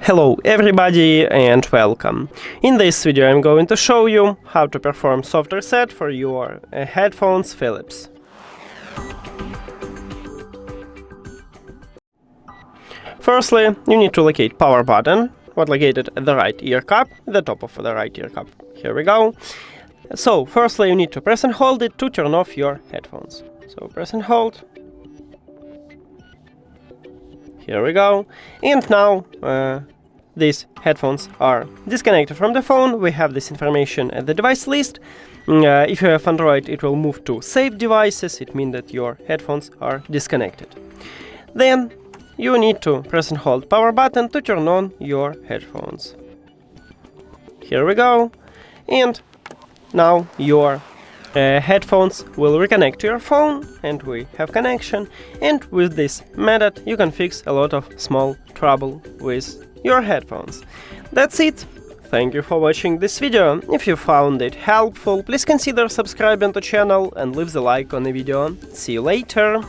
Hello everybody and welcome. In this video I'm going to show you how to perform soft reset for your headphones Philips. Firstly, you need to locate power button, what located at the right ear cup, at the top of the right ear cup. Here we go. So firstly you need to press and hold it to turn off your headphones. So press and hold. Here we go. And now these headphones are disconnected from the phone. We have this information at the device list. If you have Android, it will move to saved devices. It means that your headphones are disconnected. Then you need to press and hold power button to turn on your headphones. Here we go. And now your headphones will reconnect to your phone, and we have connection. And with this method you can fix a lot of small trouble with your headphones. That's it. Thank you for watching this video. If you found it helpful, please consider subscribing to the channel and leave the like on the video. See you later.